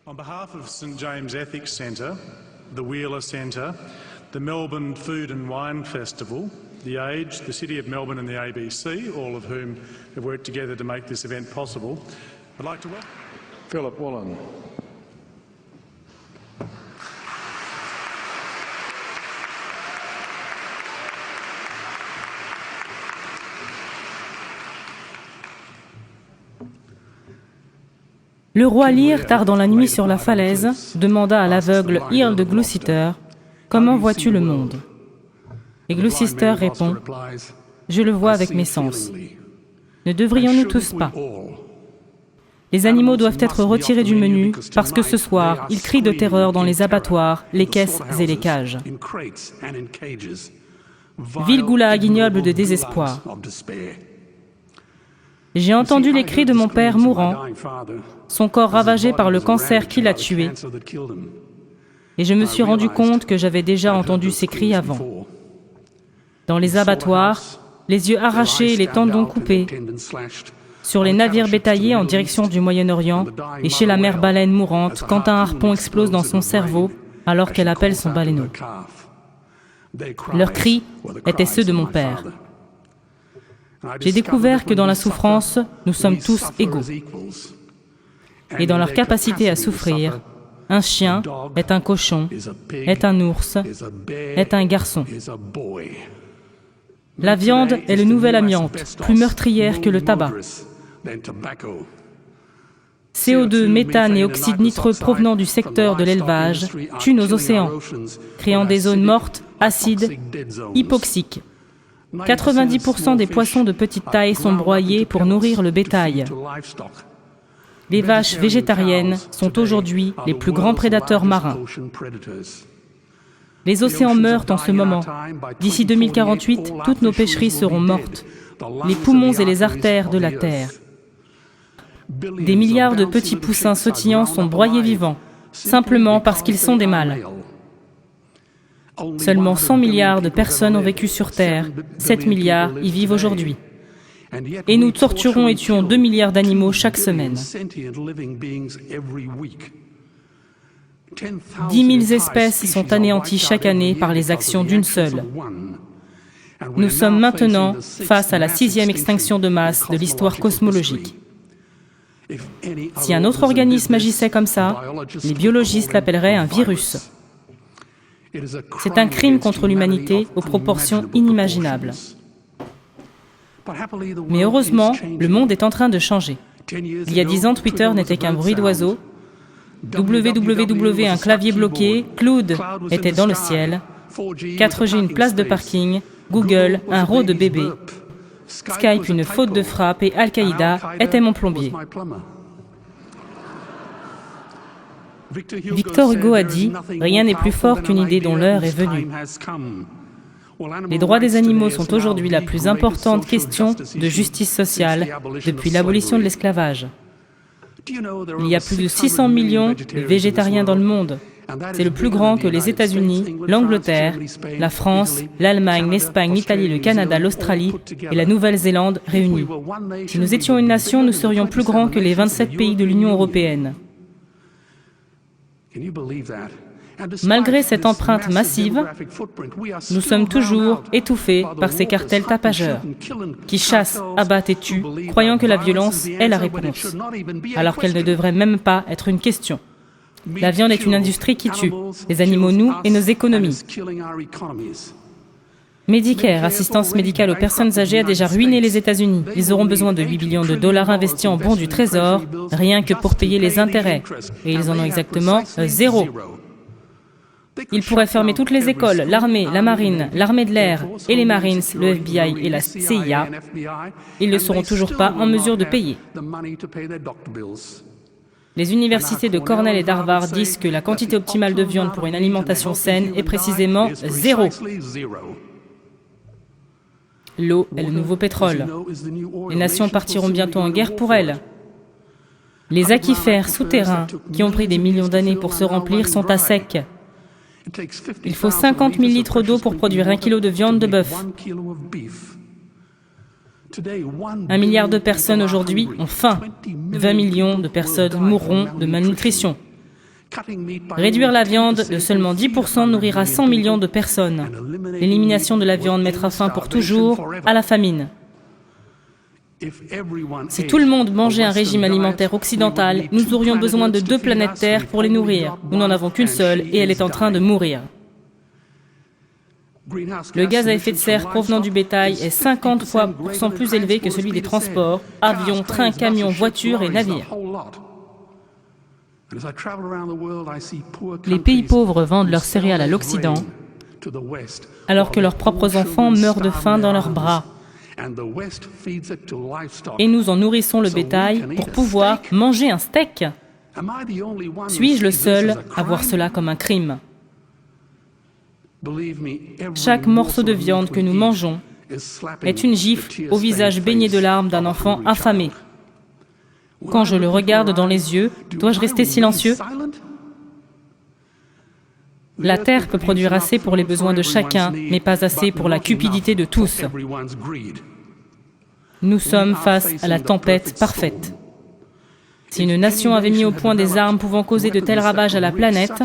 On behalf of St James Ethics Centre, the Wheeler Centre, the Melbourne Food and Wine Festival, The Age, the City of Melbourne and the ABC, all of whom have worked together to make this event possible, I'd like to welcome Philip Woolen. Le roi Lear, tard dans la nuit sur la falaise, demanda à l'aveugle Earl de Gloucester « Comment vois-tu le monde ?» Et Gloucester répond « Je le vois avec mes sens. Ne devrions-nous tous pas ? Les animaux doivent être retirés du menu parce que ce soir, ils crient de terreur dans les abattoirs, les caisses et les cages. Vil goulag ignoble de désespoir. J'ai entendu les cris de mon père mourant, son corps ravagé par le cancer qui l'a tué, et je me suis rendu compte que j'avais déjà entendu ces cris avant. Dans les abattoirs, les yeux arrachés et les tendons coupés, sur les navires bétaillers en direction du Moyen-Orient, et chez la mère baleine mourante quand un harpon explose dans son cerveau alors qu'elle appelle son baleineau. Leurs cris étaient ceux de mon père. J'ai découvert que dans la souffrance, nous sommes tous égaux. Et dans leur capacité à souffrir, un chien est un cochon, est un ours, est un garçon. La viande est le nouvel amiante, plus meurtrière que le tabac. CO2, méthane et oxydes nitreux provenant du secteur de l'élevage tuent nos océans, créant des zones mortes, acides, hypoxiques. 90% des poissons de petite taille sont broyés pour nourrir le bétail. Les vaches végétariennes sont aujourd'hui les plus grands prédateurs marins. Les océans meurent en ce moment. D'ici 2048, toutes nos pêcheries seront mortes. Les poumons et les artères de la Terre. Des milliards de petits poussins sautillants sont broyés vivants, simplement parce qu'ils sont des mâles. Seulement 100 milliards de personnes ont vécu sur Terre, 7 milliards y vivent aujourd'hui. Et nous torturons et tuons 2 milliards d'animaux chaque semaine. 10 000 espèces sont anéanties chaque année par les actions d'une seule. Nous sommes maintenant face à la 6e extinction de masse de l'histoire cosmologique. Si un autre organisme agissait comme ça, les biologistes l'appelleraient un virus. C'est un crime contre l'humanité aux proportions inimaginables. Mais heureusement, le monde est en train de changer. Il y a 10 ans, Twitter n'était qu'un bruit d'oiseau. www, un clavier bloqué. Cloud était dans le ciel. 4G, une place de parking. Google, un rot de bébé. Skype, une faute de frappe. Et Al-Qaïda était mon plombier. Victor Hugo a dit « Rien n'est plus fort qu'une idée dont l'heure est venue ». Les droits des animaux sont aujourd'hui la plus importante question de justice sociale depuis l'abolition de l'esclavage. Il y a plus de 600 millions de végétariens dans le monde. C'est le plus grand que les États-Unis, l'Angleterre, la France, l'Allemagne, l'Espagne, l'Italie, le Canada, l'Australie et la Nouvelle-Zélande réunis. Si nous étions une nation, nous serions plus grands que les 27 pays de l'Union européenne. Malgré cette empreinte massive, nous sommes toujours étouffés par ces cartels tapageurs qui chassent, abattent et tuent, croyant que la violence est la réponse, alors qu'elle ne devrait même pas être une question. La viande est une industrie qui tue, les animaux nous et nos économies. Medicare, assistance médicale aux personnes âgées, a déjà ruiné les États-Unis. Ils auront besoin de 8 billions de dollars investis en bons du Trésor, rien que pour payer les intérêts. Et ils en ont exactement 0. Ils pourraient fermer toutes les écoles, l'armée, la marine, l'armée de l'air et les Marines, le FBI et la CIA. Ils ne seront toujours pas en mesure de payer. Les universités de Cornell et d'Harvard disent que la quantité optimale de viande pour une alimentation saine est précisément 0. L'eau est le nouveau pétrole. Les nations partiront bientôt en guerre pour elle. Les aquifères souterrains, qui ont pris des millions d'années pour se remplir, sont à sec. Il faut 50 000 litres d'eau pour produire 1 kilo de viande de bœuf. 1 milliard de personnes aujourd'hui ont faim. 20 millions de personnes mourront de malnutrition. Réduire la viande de seulement 10% nourrira 100 millions de personnes. L'élimination de la viande mettra fin pour toujours à la famine. Si tout le monde mangeait un régime alimentaire occidental, nous aurions besoin de 2 planètes Terre pour les nourrir. Nous n'en avons qu'une seule et elle est en train de mourir. Le gaz à effet de serre provenant du bétail est 50% plus élevé que celui des transports, avions, trains, camions, voitures et navires. Les pays pauvres vendent leurs céréales à l'Occident, alors que leurs propres enfants meurent de faim dans leurs bras. Et nous en nourrissons le bétail pour pouvoir manger un steak. Suis-je le seul à voir cela comme un crime? Chaque morceau de viande que nous mangeons est une gifle au visage baigné de larmes d'un enfant affamé. Quand je le regarde dans les yeux, dois-je rester silencieux? La terre peut produire assez pour les besoins de chacun, mais pas assez pour la cupidité de tous. Nous sommes face à la tempête parfaite. Si une nation avait mis au point des armes pouvant causer de tels ravages à la planète,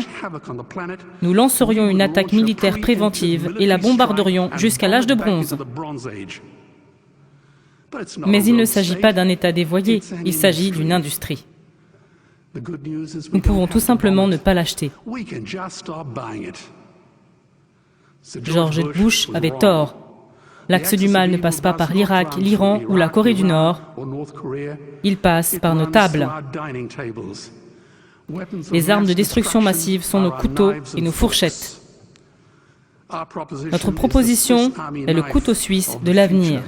nous lancerions une attaque militaire préventive et la bombarderions jusqu'à l'âge de bronze. Mais il ne s'agit pas d'un État dévoyé, il s'agit d'une industrie. Nous pouvons tout simplement ne pas l'acheter. George Bush avait tort. L'axe du mal ne passe pas par l'Irak, l'Iran ou la Corée du Nord. Il passe par nos tables. Les armes de destruction massive sont nos couteaux et nos fourchettes. Notre proposition est le couteau suisse de l'avenir.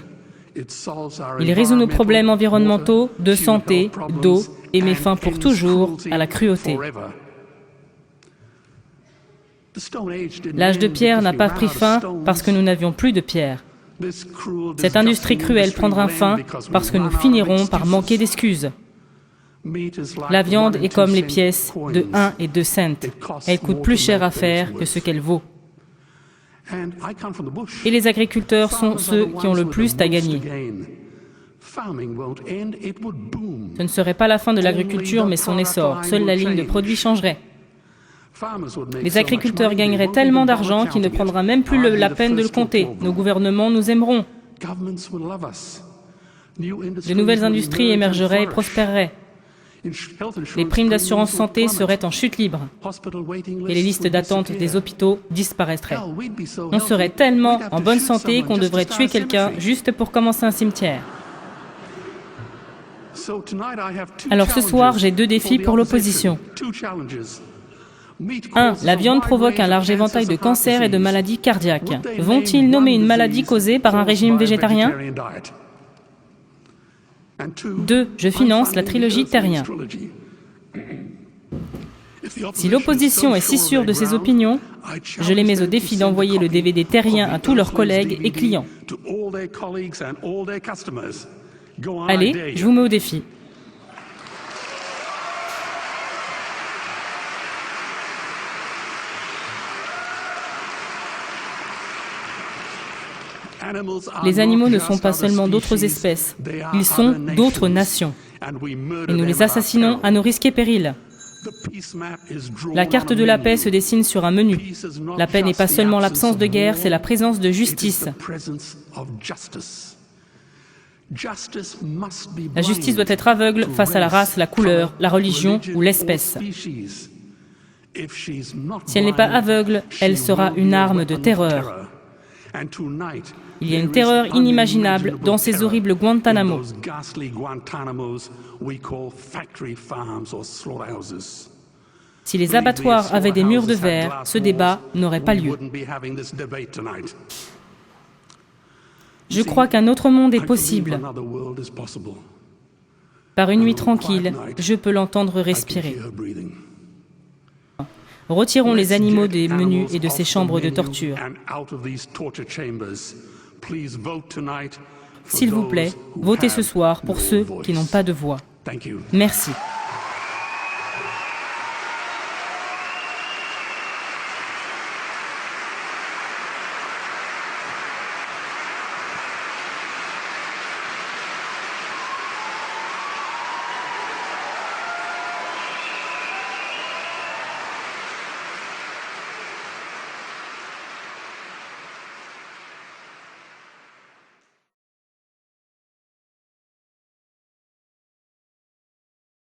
Il résout nos problèmes environnementaux, de santé, d'eau et met fin pour toujours à la cruauté. L'âge de pierre n'a pas pris fin parce que nous n'avions plus de pierre. Cette industrie cruelle prendra fin parce que nous finirons par manquer d'excuses. La viande est comme les pièces de 1 et 2 cents. Elle coûte plus cher à faire que ce qu'elle vaut. Et les agriculteurs sont ceux qui ont le plus à gagner. Ce ne serait pas la fin de l'agriculture, mais son essor. Seule la ligne de produits changerait. Les agriculteurs gagneraient tellement d'argent qu'il ne prendra même plus la peine de le compter. Nos gouvernements nous aimeront. De nouvelles industries émergeraient et prospéreraient. Les primes d'assurance santé seraient en chute libre. Et les listes d'attente des hôpitaux disparaîtraient. On serait tellement en bonne santé qu'on devrait tuer quelqu'un juste pour commencer un cimetière. Alors ce soir, j'ai 2 défis pour l'opposition. 1. La viande provoque un large éventail de cancers et de maladies cardiaques. Vont-ils nommer une maladie causée par un régime végétarien? 2. Je finance la trilogie Terrien. Si l'opposition est si sûre de ses opinions, je les mets au défi d'envoyer le DVD Terrien à tous leurs collègues et clients. Allez, je vous mets au défi. Les animaux ne sont pas seulement d'autres espèces, ils sont d'autres nations. Et nous les assassinons à nos risques et périls. La carte de la paix se dessine sur un menu. La paix n'est pas seulement l'absence de guerre, c'est la présence de justice. La justice doit être aveugle face à la race, la couleur, la religion ou l'espèce. Si elle n'est pas aveugle, elle sera une arme de terreur. Il y a une terreur inimaginable dans ces horribles Guantanamo. Si les abattoirs avaient des murs de verre, ce débat n'aurait pas lieu. Je crois qu'un autre monde est possible. Par une nuit tranquille, je peux l'entendre respirer. Retirons les animaux des menus et de ces chambres de torture. S'il vous plaît, votez ce soir pour ceux qui n'ont pas de voix. Merci.